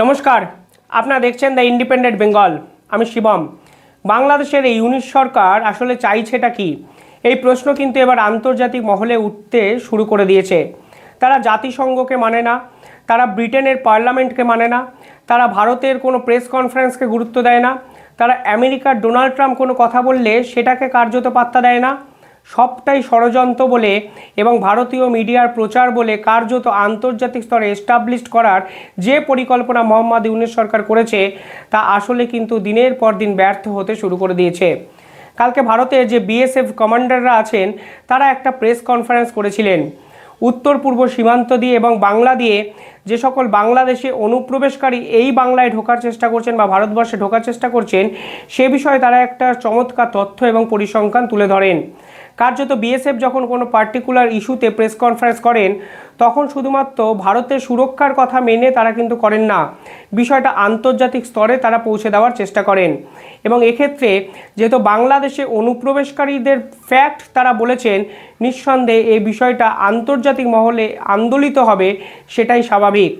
নমস্কার, আপনারা দেখছেন দ্য ইন্ডিপেন্ডেন্ট বেঙ্গল। আমি শিবম। বাংলাদেশের এই ইউনিট সরকার আসলে চাইছেটা কি, এই প্রশ্ন কিন্তু এবার আন্তর্জাতিক মহলে উঠতে শুরু করে দিয়েছে। তারা জাতিসংঘকে মানে না, তারা ব্রিটেনের পার্লামেন্টকে মানে না, তারা ভারতের কোনো প্রেস কনফারেন্সকে গুরুত্ব দেয় না, তারা আমেরিকার ডোনাল্ড ট্রাম্প কোনো কথা বললে সেটাকে কার্যত পাত্তা দেয় না। সবটাই ষড়যন্ত্র বলে এবং ভারতীয় মিডিয়ার প্রচার বলে কার্যত আন্তর্জাতিক স্তরে এস্টাবলিশড করার যে পরিকল্পনা মোহাম্মদ ইউনূস সরকার করেছে তা আসলে কিন্তু দিনের পর দিন ব্যর্থ হতে শুরু করে দিয়েছে। কালকে ভারতের যে বিএসএফ কমান্ডাররা আছেন তারা একটা প্রেস কনফারেন্স করেছিলেন। উত্তর পূর্ব সীমান্ত দিয়ে এবং বাংলা দিয়ে যে সকল বাংলাদেশে অনুপ্রবেশকারী এই বাংলায় ঢোকার চেষ্টা করছেন বা ভারতবর্ষে ঢোকার চেষ্টা করছেন সে বিষয়ে তারা একটা চমৎকার তথ্য এবং পরিসংখ্যান তুলে ধরেন। কার্যত বিএসএফ যখন কোনো পার্টিকুলার ইস্যুতে প্রেস কনফারেন্স করেন তখন শুধুমাত্র ভারতের সুরক্ষার কথা মেনে তারা কিন্তু করেন না, বিষয়টা আন্তর্জাতিক স্তরে তারা পৌঁছে দেওয়ার চেষ্টা করেন। এবং এক্ষেত্রে যেহেতু বাংলাদেশে অনুপ্রবেশকারীদের ফ্যাক্ট তারা বলেছেন, নিঃসন্দেহে এই বিষয়টা আন্তর্জাতিক মহলে আন্দোলিত হবে, সেটাই স্বাভাবিক।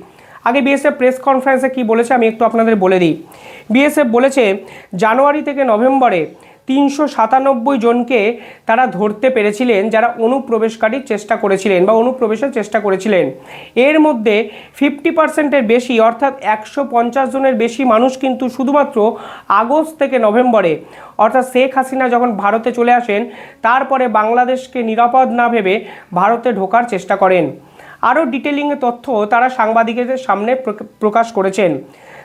আগে বিএসএফ প্রেস কনফারেন্সে কি বলেছে আমি একটু আপনাদের বলে দিই। বিএসএফ বলেছে জানুয়ারি থেকে নভেম্বরে 397 জনকে তারা ধরতে পেরেছিলেন যারা অনুপ্রবেশকারীর চেষ্টা করেছিলেন বা অনুপ্রবেশের চেষ্টা করেছিলেন। এর মধ্যে 50%-এর বেশি অর্থাৎ 150 জনের বেশি মানুষ কিন্তু শুধুমাত্র আগস্ট থেকে নভেম্বরে অর্থাৎ শেখ হাসিনা যখন ভারতে চলে আসেন তারপরে বাংলাদেশকে নিরাপদ না ভেবে ভারতে ঢোকার চেষ্টা করেন। আরও ডিটেলিংয়ে তথ্য তারা সাংবাদিকদের সামনে প্রকাশ করেছেন।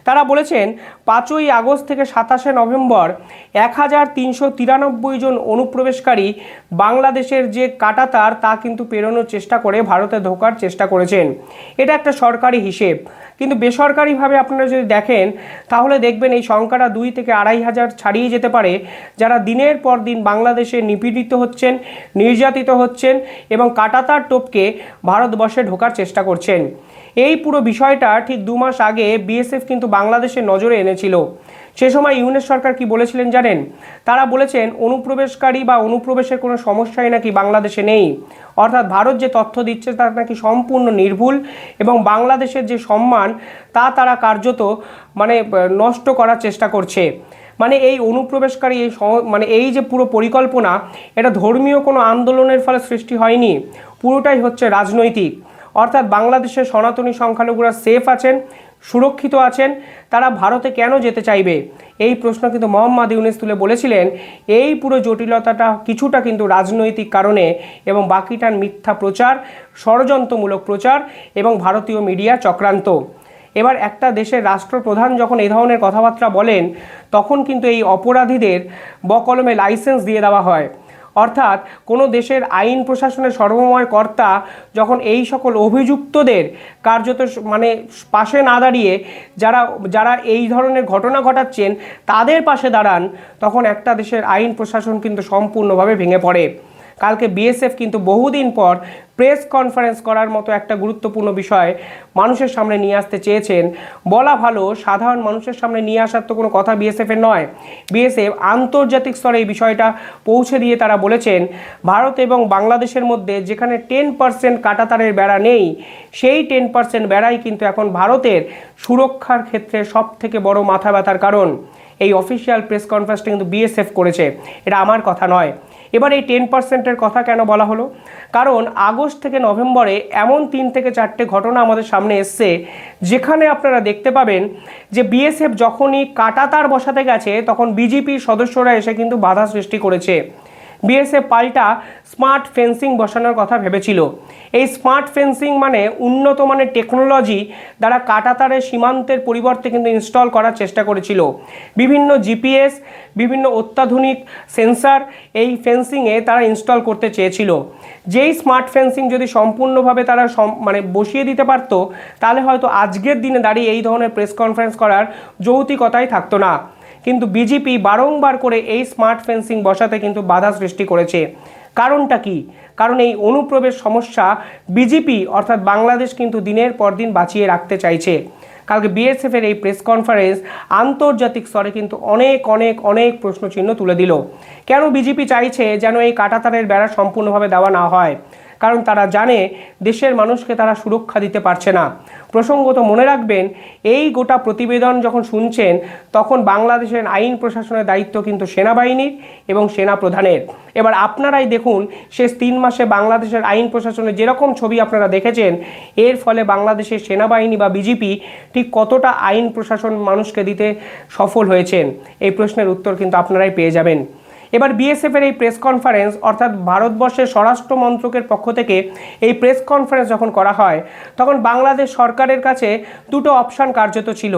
তারা বলেছেন 5ই আগস্ট থেকে 27শে নভেম্বর 1393 জন অনুপ্রবেশকারী বাংলাদেশের যে কাঁটাতার তা কিন্তু পেরোনোর চেষ্টা করে ভারতে ঢোকার চেষ্টা করেছেন। এটা একটা সরকারি হিসেব, কিন্তু বেসরকারিভাবে আপনারা যদি দেখেন তাহলে দেখবেন এই সংখ্যাটা 2 থেকে 2,500 ছাড়িয়ে যেতে পারে, যারা দিনের পর দিন বাংলাদেশে নিপীড়িত হচ্ছেন, নির্যাতিত হচ্ছেন এবং কাঁটাতার টপকে ভারতবর্ষে ঢোকার চেষ্টা করছেন। এই পুরো বিষয়টা ঠিক 2 মাস আগে বিএসএফ কিন্তু বাংলাদেশের নজরে এনেছিল। সে সময় ইউনূস সরকার কি বলেছিলেন জানেন? তারা বলেছেন অনুপ্রবেশকারী বা অনুপ্রবেশের কোনো সমস্যাই নাকি বাংলাদেশে নেই, অর্থাৎ ভারত যে তথ্য দিচ্ছে তা নাকি সম্পূর্ণ নির্ভুল এবং বাংলাদেশের যে সম্মান তা তারা কার্যত নষ্ট করার চেষ্টা করছে। এই অনুপ্রবেশকারী এই যে পুরো পরিকল্পনা এটা ধর্মীয় কোনো আন্দোলনের ফলে সৃষ্টি হয়নি, পুরোটাই হচ্ছে রাজনৈতিক। অর্থাৎ বাংলাদেশের সনাতনী সংখ্যালঘুরা সেফ আছেন, সুরক্ষিত আছেন, তারা ভারতে কেন যেতে চাইবে এই প্রশ্ন কিন্তু মোহাম্মদ ইউনূস তুলে বলেছিলেন এই পুরো জটিলতাটা কিছুটা কিন্তু রাজনৈতিক কারণে এবং বাকিটার মিথ্যা প্রচার, ষড়যন্ত্রমূলক প্রচার এবং ভারতীয় মিডিয়া চক্রান্ত। এবার একটা দেশের রাষ্ট্রপ্রধান যখন এই ধরনের কথাবার্তা বলেন তখন কিন্তু এই অপরাধীদের বকলমে লাইসেন্স দিয়ে দেওয়া হয়। অর্থাৎ কোনো দেশের আইন প্রশাসনের সর্বময় কর্তা যখন এই সকল অভিযুক্তদের কার্যত পাশে না দাঁড়িয়ে যারা এই ধরনের ঘটনা ঘটাচ্ছেন তাদের পাশে দাঁড়ান, তখন একটা দেশের আইন প্রশাসন কিন্তু সম্পূর্ণভাবে ভেঙে পড়ে। কালকে বিএসএফ কিন্তু বহুদিন পর প্রেস কনফারেন্স করার মতো একটা গুরুত্বপূর্ণ বিষয় মানুষের সামনে নিয়ে আসতে চেয়েছেন। বলা ভালো, সাধারণ মানুষের সামনে নিয়ে আসার তো কোনো কথা বিএসএফের নয়। বিএসএফ আন্তর্জাতিক স্তরে এই বিষয়টা পৌঁছে দিয়ে তারা বলেছেন ভারত এবং বাংলাদেশের মধ্যে যেখানে 10% কাঁটাতারের বেড়া নেই, সেই 10% বেড়াই কিন্তু এখন ভারতের সুরক্ষার ক্ষেত্রে সব থেকে বড় মাথা ব্যথার কারণ। এই অফিসিয়াল প্রেস কনফারেন্সটা কিন্তু বিএসএফ করেছে, এটা আমার কথা নয়। এবার এই 10%-এর কথা কেন বলা হলো? কারণ আগস্ট থেকে নভেম্বরে এমন 3 থেকে 4টে ঘটনা আমাদের সামনে এসছে যেখানে আপনারা দেখতে পাবেন যে বিএসএফ যখনই কাঁটাতার বসাতে গেছে তখন বিজেপির সদস্যরা এসে কিন্তু বাধা সৃষ্টি করেছে। বিএসএফ পাল্টা স্মার্ট ফেন্সিং বসানোর কথা ভেবেছিল। এই স্মার্ট ফেন্সিং উন্নত মানের টেকনোলজি দ্বারা কাঁটাতারের সীমান্তের পরিবর্তে কিন্তু ইনস্টল করার চেষ্টা করেছিল। বিভিন্ন জিপিএস, বিভিন্ন অত্যাধুনিক সেন্সার এই ফেন্সিংয়ে তারা ইনস্টল করতে চেয়েছিল। যেই স্মার্ট ফেন্সিং যদি সম্পূর্ণভাবে তারা বসিয়ে দিতে পারত তাহলে হয়তো আজকের দিনে দাঁড়িয়ে এই ধরনের প্রেস কনফারেন্স করার যৌক্তিকতাই থাকতো না। কিন্তু বিজেপি বারংবার করে এই স্মার্ট ফেন্সিং বসাতে কিন্তু বাধা সৃষ্টি করেছে। কারণটা কি? কারণ এই অনুপ্রবেশ সমস্যা বিজেপি অর্থাৎ বাংলাদেশ কিন্তু দিনের পর দিন বাঁচিয়ে রাখতে চাইছে। কালকে বিএসএফের এই প্রেস কনফারেন্স আন্তর্জাতিক স্তরে কিন্তু অনেক অনেক অনেক প্রশ্নচিহ্ন তুলে দিল। কেন বিজেপি চাইছে যেন এই কাঁটাতারের বেড়া সম্পূর্ণভাবে দেওয়া না হয়? কারণ তারা জানে দেশের মানুষকে তারা সুরক্ষা দিতে পারছে না। প্রসঙ্গত মনে রাখবেন, এই গোটা প্রতিবেদন যখন শুনছেন তখন বাংলাদেশের আইন প্রশাসনের দায়িত্ব কিন্তু সেনাবাহিনীর এবং সেনাপ্রধানের। এবার আপনারাই দেখুন, শেষ 3 মাসে বাংলাদেশের আইন প্রশাসনের যেরকম ছবি আপনারা দেখেছেন, এর ফলে বাংলাদেশের সেনাবাহিনী বা বিজেপি ঠিক কতটা আইন প্রশাসন মানুষকে দিতে সফল হয়েছেন, এই প্রশ্নের উত্তর কিন্তু আপনারাই পেয়ে যাবেন। এবার বিএসএফের এই প্রেস কনফারেন্স, অর্থাৎ ভারতবর্ষের স্বরাষ্ট্র মন্ত্রকের পক্ষ থেকে এই প্রেস কনফারেন্স যখন করা হয়, তখন বাংলাদেশ সরকারের কাছে দুটো অপশান কার্যত ছিল।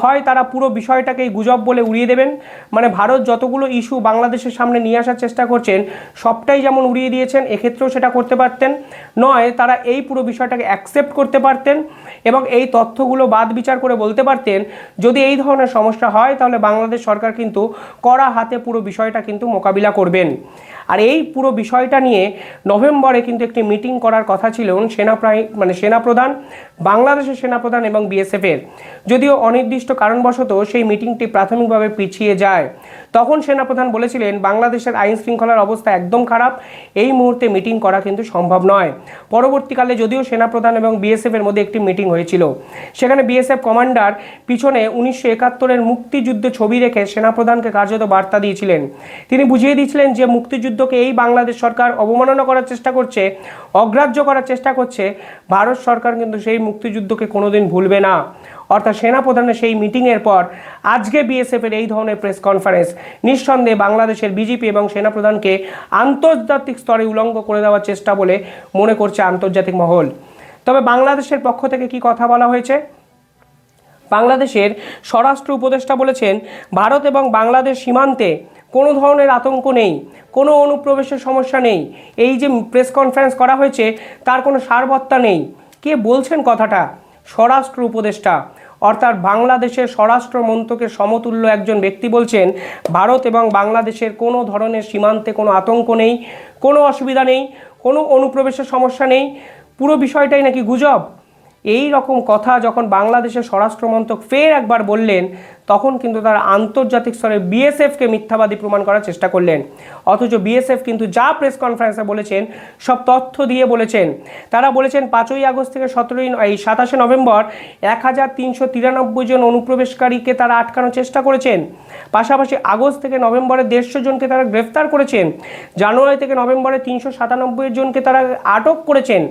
হয় তারা পুরো বিষয়টাকেই গুজব বলে উড়িয়ে দেবেন, মানে ভারত যতগুলো ইস্যু বাংলাদেশের সামনে নিয়ে আসার চেষ্টা করছেন সবটাই যেমন উড়িয়ে দিয়েছেন, এক্ষেত্রেও সেটা করতে পারতেন। নয় তারা এই পুরো বিষয়টাকে অ্যাকসেপ্ট করতে পারতেন এবং এই তথ্যগুলো বাদ বিচার করে বলতে পারতেন যদি এই ধরনের সমস্যা হয় তাহলে বাংলাদেশ সরকার কিন্তু কড়া হাতে পুরো বিষয়টা কিন্তু মোকাবিলা করবেন। আর এই পুরো বিষয়টা নিয়ে নভেম্বরে কিন্তু একটি মিটিং করার কথা ছিল সেনাপ্রধান, বাংলাদেশের সেনাপ্রধান এবং বিএসএফের। যদিও অনির্দিষ্ট কারণবশত সেই মিটিংটি প্রাথমিকভাবে পিছিয়ে যায়। তখন সেনাপ্রধান বলেছিলেন বাংলাদেশের আইন শৃঙ্খলার অবস্থা একদম খারাপ, এই মুহূর্তে মিটিং করা কিন্তু সম্ভব নয়। পরবর্তীকালে যদিও সেনাপ্রধান এবং বিএসএফের মধ্যে একটি মিটিং হয়েছিল, সেখানে বিএসএফ কমান্ডার পিছনে 1971-এর মুক্তিযুদ্ধ ছবি রেখে সেনাপ্রধানকে কার্যত বার্তা দিয়েছিলেন। তিনি বুঝিয়ে দিয়েছিলেন যে মুক্তিযুদ্ধকে এই বাংলাদেশ সরকার অবমাননা করার চেষ্টা করছে, অগ্রাহ্য করার চেষ্টা করছে। ভারত সরকার কিন্তু সেই মুক্তিযুদ্ধকে কোনোদিন ভুলবে না। অর্থাৎ সেনাপ্রধানের সেই মিটিংয়ের পর আজকে বিএসএফের এই ধরনের প্রেস কনফারেন্স নিঃসন্দেহে বাংলাদেশের বিজেপি এবং সেনাপ্রধানকে আন্তর্জাতিক স্তরে উলঙ্গ করে দেওয়ার চেষ্টা বলে মনে করছে আন্তর্জাতিক মহল। তবে বাংলাদেশের পক্ষ থেকে কি কথা বলা হয়েছে? বাংলাদেশের স্বরাষ্ট্র উপদেষ্টা বলেছেন ভারত এবং বাংলাদেশ সীমান্তে কোনো ধরনের আতঙ্ক নেই, কোনো অনুপ্রবেশের সমস্যা নেই। এই যে প্রেস কনফারেন্স করা হয়েছে তার কোনো সারবত্তা নেই। কে বলছেন কথাটা? স্বরাষ্ট্র উপদেষ্টা, অর্থাৎ বাংলাদেশের স্বরাষ্ট্র মন্ত্রকের সমতুল্য একজন ব্যক্তি বলছেন ভারত এবং বাংলাদেশের কোনো ধরনের সীমান্তে কোনো আতঙ্ক নেই, কোনো অসুবিধা নেই, কোনো অনুপ্রবেশের সমস্যা নেই, পুরো বিষয়টাই নাকি গুজব। এই রকম কথা যখন বাংলাদেশের স্বরাষ্ট্রমন্ত্রক ফের একবার বললেন, তখন কিন্তু তারা আন্তর্জাতিক স্তরে বিএসএফকে মিথ্যাবাদী প্রমাণ করার চেষ্টা করলেন। অথচ বিএসএফ কিন্তু যা প্রেস কনফারেন্সে বলেছেন সব তথ্য দিয়ে বলেছেন। তারা বলেছেন 5ই আগস্ট থেকে 27শে নভেম্বর 1393 জন অনুপ্রবেশকারীকে তারা আটকানোর চেষ্টা করেছেন। পাশাপাশি আগস্ট থেকে নভেম্বরে 150 জনকে তারা গ্রেফতার করেছেন। জানুয়ারি থেকে নভেম্বরে 397 জনকে তারা আটক করেছেন।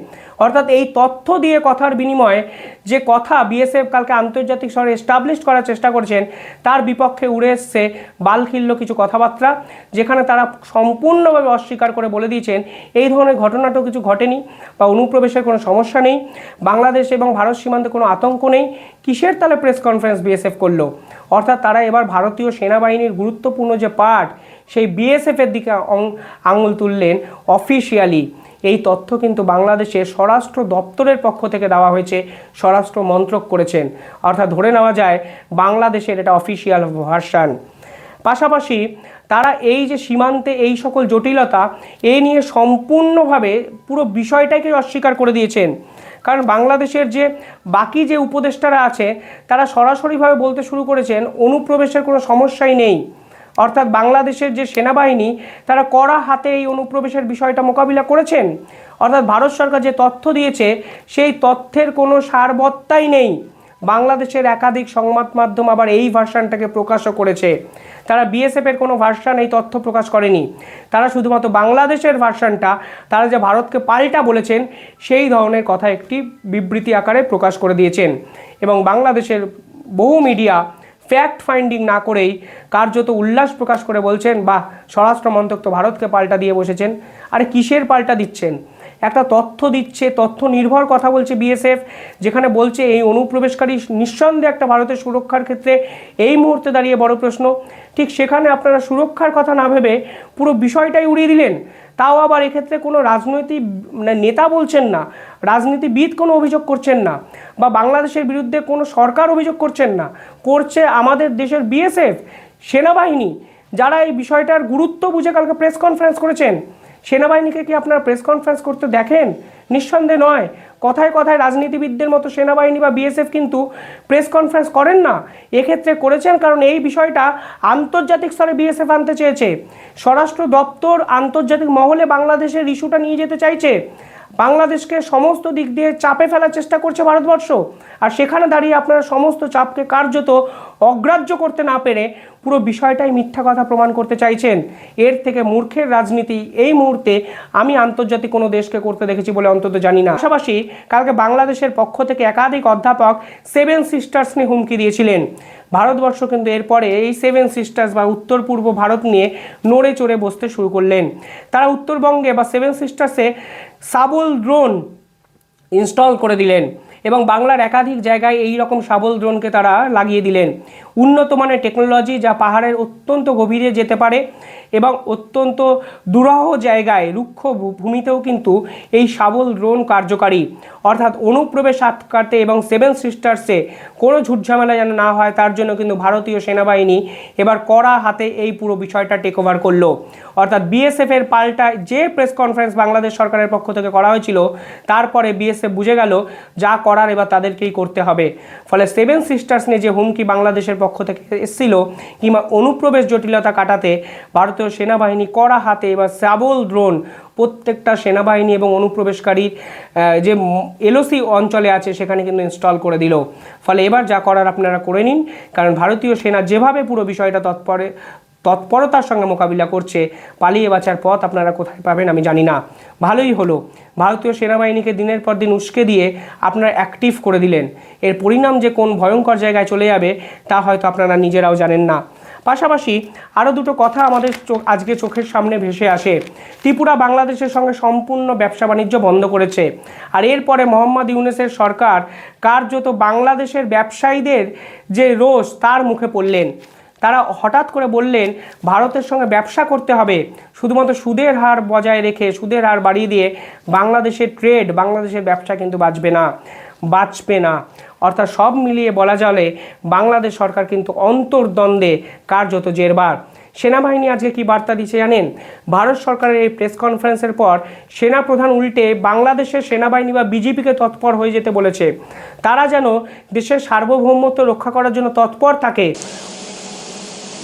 অর্থাৎ এই তথ্য দিয়ে কথার বিনিময়ে যে কথা বিএসএফ কালকে আন্তর্জাতিক স্তরে এস্টাবলিশ করার চেষ্টা করছেন তার বিপক্ষে উড়ে এসছে বালখিল্য কিছু কথাবার্তা, যেখানে তারা সম্পূর্ণভাবে অস্বীকার করে বলে দিয়েছেন এই ধরনের ঘটনাটাও কিছু ঘটেনি বা অনুপ্রবেশের কোনো সমস্যা নেই, বাংলাদেশ এবং ভারত সীমান্তে কোনো আতঙ্ক নেই। কিসের তাহলে প্রেস কনফারেন্স বিএসএফ করলো? অর্থাৎ তারা এবার ভারতীয় সেনাবাহিনীর গুরুত্বপূর্ণ যে পার্ট সেই বিএসএফের দিকে আঙুল তুললেন অফিসিয়ালি। এই তথ্য কিন্তু বাংলাদেশের স্বরাষ্ট্র দপ্তরের পক্ষ থেকে দেওয়া হয়েছে, স্বরাষ্ট্র মন্ত্রক করেছেন। অর্থাৎ ধরে নেওয়া যায় বাংলাদেশের এটা অফিসিয়াল ভার্সান। পাশাপাশি তারা এই যে সীমান্তে এই সকল জটিলতা এই নিয়ে সম্পূর্ণভাবে পুরো বিষয়টাকে অস্বীকার করে দিয়েছেন। কারণ বাংলাদেশের যে বাকি যে উপদেষ্টারা আছে তারা সরাসরিভাবে বলতে শুরু করেছেন অনুপ্রবেশের কোনো সমস্যাই নেই। অর্থাৎ বাংলাদেশের যে সেনাবাহিনী তারা কড়া হাতে এই অনুপ্রবেশের বিষয়টা মোকাবিলা করেছেন। অর্থাৎ ভারত সরকার যে তথ্য দিয়েছে সেই তথ্যের কোনো সারবত্তাই নেই। বাংলাদেশের একাধিক সংবাদ মাধ্যম আবার এই ভার্সানটাকে প্রকাশও করেছে। তারা বিএসএফের কোনো ভার্সান এই তথ্য প্রকাশ করেনি, তারা শুধুমাত্র বাংলাদেশের ভার্সানটা তারা যে ভারতকে পাল্টা বলেছেন সেই ধরনের কথা একটি বিবৃতি আকারে প্রকাশ করে দিয়েছেন। এবং বাংলাদেশের বহু মিডিয়া ফ্যাক্ট ফাইন্ডিং না করেই কার্যত উল্লাস প্রকাশ করে বলছেন বাহ, স্বরাষ্ট্র মন্ত্রক তো ভারতকে পাল্টা দিয়ে বসেছেন। আরে কিসের পাল্টা দিচ্ছেন? একটা তথ্য দিচ্ছে, তথ্য নির্ভর কথা বলছে বিএসএফ, যেখানে বলছে এই অনুপ্রবেশকারী নিঃসন্দেহে একটা ভারতের সুরক্ষার ক্ষেত্রে এই মুহূর্তে দাঁড়িয়ে বড় প্রশ্ন। ঠিক সেখানে আপনারা সুরক্ষার কথা না ভেবে পুরো বিষয়টাই উড়িয়ে দিলেন। তাও আবার এক্ষেত্রে কোনো রাজনৈতিক নেতা বলছেন না, রাজনীতিবিদ কোনো অভিযোগ করছেন না, বা বাংলাদেশের বিরুদ্ধে কোনো সরকার অভিযোগ করছেন না, করছে আমাদের দেশের বিএসএফ সেনাবাহিনী, যারা এই বিষয়টার গুরুত্ব বুঝে কালকে প্রেস কনফারেন্স করেছেন। সেনাবাহিনীকে কি আপনারা প্রেস কনফারেন্স করতে দেখেন? নিঃসন্দেহে নয়। কথায় কথায় রাজনীতিবিদদের মতো সেনাবাহিনী বা বিএসএফ কিন্তু প্রেস কনফারেন্স করেন না। এক্ষেত্রে করেছেন কারণ এই বিষয়টা আন্তর্জাতিক স্তরে বিএসএফ আনতে চেয়েছে। স্বরাষ্ট্র দপ্তর আন্তর্জাতিক মহলে বাংলাদেশের ইস্যুটা নিয়ে যেতে চাইছে। বাংলাদেশকে সমস্ত দিক দিয়ে চাপে ফেলার চেষ্টা করছে ভারতবর্ষ। আর সেখানে দাঁড়িয়ে আপনারা সমস্ত চাপকে কার্যত অগ্রাহ্য করতে না পেরে পুরো বিষয়টাই মিথ্যা কথা প্রমাণ করতে চাইছেন। এর থেকে মূর্খের রাজনীতি এই মুহূর্তে আমি আন্তর্জাতিক কোনো দেশকে করতে দেখেছি বলে অন্তত জানি না। পাশাপাশি কালকে বাংলাদেশের পক্ষ থেকে একাধিক অধ্যাপক 7 সিস্টার্স নিয়ে হুমকি দিয়েছিলেন। ভারতবর্ষ কিন্তু এরপরে এই 7 সিস্টার্স বা উত্তর পূর্ব ভারত নিয়ে নড়ে চড়ে বসতে শুরু করলেন। তারা উত্তরবঙ্গে বা 7 সিস্টার্সে সাবল ড্রোন ইনস্টল করে দিলেন এবং বাংলার একাধিক জায়গায় এই রকম সাবল ড্রোনকে তারা লাগিয়ে দিলেন। উন্নত মানের টেকনোলজি যা পাহাড়ের অত্যন্ত গভীরে যেতে পারে এবং অত্যন্ত দুরূহ জায়গায় রুক্ষ ভূমিতেও কিন্তু এই সাবল ড্রোন কার্যকারী, অর্থাৎ অনুপ্রবেশ আটকাতে এবং 7 সিস্টার্সে কোনো ঝুটঝামেলা যেন না হয় তার জন্য কিন্তু ভারতীয় সেনাবাহিনী এবার কড়া হাতে এই পুরো বিষয়টা টেক ওভার করলো। অর্থাৎ বিএসএফের পাল্টা যে প্রেস কনফারেন্স বাংলাদেশ সরকারের পক্ষ থেকে করা হয়েছিল তারপরে বিএসএফ বুঝে গেল যা করার এবার তাদেরকেই করতে হবে। ফলে 7 সিস্টার্স নিয়ে যে হুমকি বাংলাদেশের পক্ষ থেকে এসেছিল কিংবা অনুপ্রবেশ জটিলতা কাটাতে ভারতীয় সেনাবাহিনী কড়া হাতে এবার সাবল ড্রোন প্রত্যেকটা সেনাবাহিনী এবং অনুপ্রবেশকারীর যে এলওসি অঞ্চলে আছে সেখানে কিন্তু ইনস্টল করে দিল। ফলে এবার যা করার আপনারা করে নিন, কারণ ভারতীয় সেনা যেভাবে পুরো বিষয়টা তৎপরতার সঙ্গে মোকাবিলা করছে, পালিয়ে বাঁচার পথ আপনারা কোথায় পাবেন আমি জানি না। ভালোই হলো ভারতীয় সেনাবাহিনীকে দিনের পর দিন উস্কে দিয়ে আপনারা অ্যাক্টিভ করে দিলেন। এর পরিণাম যে কোন ভয়ঙ্কর জায়গায় চলে যাবে তা হয়তো আপনারা নিজেরাও জানেন না। পাশাপাশি আরও দুটো কথা আমাদের আজকে চোখের সামনে ভেসে আসে। ত্রিপুরা বাংলাদেশের সঙ্গে সম্পূর্ণ ব্যবসা বাণিজ্য বন্ধ করেছে, আর এরপরে মোহাম্মদ ইউনূসের সরকার কার্যত বাংলাদেশের ব্যবসায়ীদের যে রোষ তার মুখে পড়লেন। তারা হঠাৎ করে বললেন ভারতের সঙ্গে ব্যবসা করতে হবে, শুধুমাত্র সুদের হার বজায় রেখে সুদের হার বাড়িয়ে দিয়ে বাংলাদেশের ট্রেড, বাংলাদেশের ব্যবসা কিন্তু বাঁচবে না। অর্থাৎ সব মিলিয়ে বলা চলে বাংলাদেশ সরকার কিন্তু অন্তর্দ্বন্দ্বে কার্যত জেরবার। সেনাবাহিনী আজকে কি বার্তা দিচ্ছে জানেন? ভারত সরকারের এই প্রেস কনফারেন্সের পর সেনাপ্রধান উল্টে বাংলাদেশের সেনাবাহিনী বা বিজেপিকে তৎপর হয়ে যেতে বলেছে। তারা যেন দেশের সার্বভৌমত্ব রক্ষা করার জন্য তৎপর থাকে।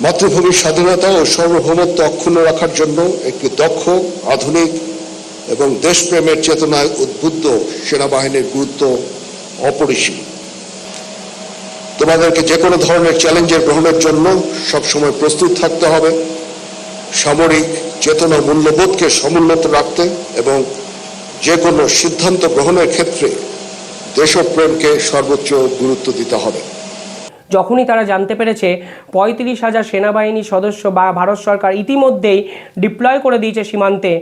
মাতৃভূমির স্বাধীনতা ও সার্বভৌমত্ব অক্ষুণ্ণ রাখার জন্য একটি দক্ষ, আধুনিক এবং দেশপ্রেমের চেতনায় উদ্বুদ্ধ সেনাবাহিনীর গুরুত্ব অপরিসীম। তোমাদেরকে যে কোনো ধরনের চ্যালেঞ্জের গ্রহণের জন্য সবসময় প্রস্তুত থাকতে হবে, সামরিক চেতনা মূল্যবোধকে সমুন্নত রাখতে এবং যে কোনো সিদ্ধান্ত গ্রহণের ক্ষেত্রে দেশপ্রেমকে সর্বোচ্চ গুরুত্ব দিতে হবে। যখনই তারা জানতে পেরেছে 35,000 সেনাবাহিনী সদস্য বা ভারত সরকার ইতিমধ্যেই ডিপ্লয় করে দিয়েছে সীমান্তে,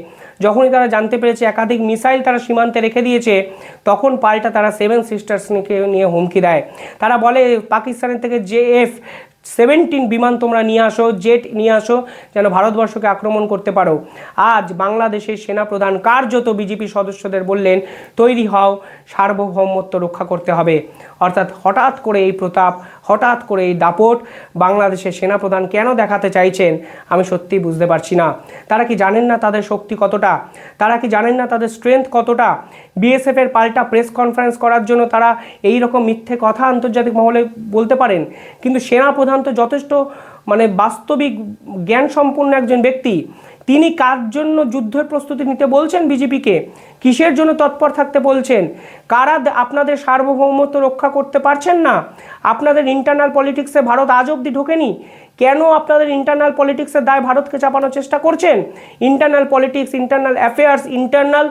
যখনই তারা জানতে পেরেছে একাধিক মিসাইল তারা সীমান্তে রেখে দিয়েছে, তখন পাল্টা তারা 7 সিস্টার্সকে নিয়ে হুমকি দেয়। তারা বলে পাকিস্তানের থেকে JF-17 বিমান তোমরা নিয়ে আসো, জেট নিয়ে আসো, যেন ভারতবর্ষকে আক্রমণ করতে পারো। আজ বাংলাদেশের সেনাপ্রধান কার্যত বিজেপি সদস্যদের বললেন তৈরি হও, সার্বভৌমত্ব রক্ষা করতে হবে। অর্থাৎ হঠাৎ করে এই প্রতাপ, হঠাৎ করে এই দাপট বাংলাদেশের সেনাপ্রধান কেন দেখাতে চাইছেন আমি সত্যিই বুঝতে পারছি না। তারা কি জানেন না তাদের শক্তি কতটা? তারা কি জানেন না তাদের স্ট্রেংথ কতটা? বিএসএফের পাল্টা প্রেস কনফারেন্স করার জন্য তারা এই রকম মিথ্যে কথা আন্তর্জাতিক মহলে বলতে পারেন, কিন্তু সেনাপ্রধান তো যথেষ্ট বাস্তবিক জ্ঞান সম্পন্ন একজন ব্যক্তি। তিনি কার জন্য যুদ্ধের প্রস্তুতি নিতে বলছেন বিজেপিকে? কিসের জন্য তৎপর থাকতে বলছেন? কারা আপনাদের সার্বভৌমত্ব রক্ষা করতে পারছেন না? আপনাদের ইন্টারনাল পলিটিক্সে ভারত আজ অবধি ঢোকেনি, কেন আপনাদের ইন্টারনাল পলিটিক্সের দায় ভারতকে চাপানোর চেষ্টা করছেন? Internal politics, internal affairs, internal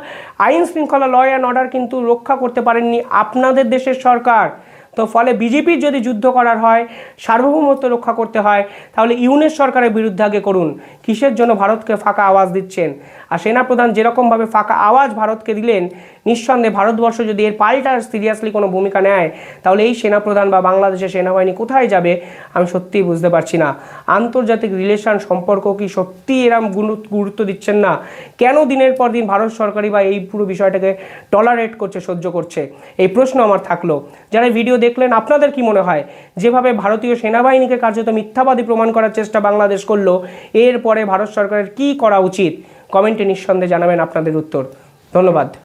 আইন শৃঙ্খলা, ল অ্যান্ড অর্ডার কিন্তু রক্ষা করতে পারেননি আপনাদের দেশের সরকার। তো ফলে বিজেপির যদি যুদ্ধ করার হয়, সার্বভৌমত্ব রক্ষা করতে হয়, তাহলে ইউনূস সরকারের বিরুদ্ধে আগে করুন। কিসের জন্য ভারতকে ফাঁকা আওয়াজ দিচ্ছেন? আর সেনাপ্রধান যেরকমভাবে ফাঁকা আওয়াজ ভারতকে দিলেন, নিঃসন্দেহে ভারতবর্ষ যদি এর পাল্টা সিরিয়াসলি কোনো ভূমিকা নেয় তাহলে এই সেনাপ্রধান বা বাংলাদেশের সেনাবাহিনী কোথায় যাবে আমি সত্যিই বুঝতে পারছি না। আন্তর্জাতিক রিলেশন সম্পর্ক কি সত্যি এরম গুরুত্ব দিচ্ছেন না? কেন দিনের পর দিন ভারত সরকারই বা এই পুরো বিষয়টাকে টলারেট করছে, সহ্য করছে? এই প্রশ্ন আমার থাকলো। যারা ভিডিও দেখলেন আপনাদের কি মনে হয় যেভাবে ভারতীয় সেনাবাহিনীকে কার্যত মিথ্যাবাদী প্রমাণ করার চেষ্টা বাংলাদেশ করলো, এরপরে ভারত সরকারের কি করা উচিত? কমেন্টে নিঃসন্দেহে জানাবেন আপনাদের উত্তর। ধন্যবাদ।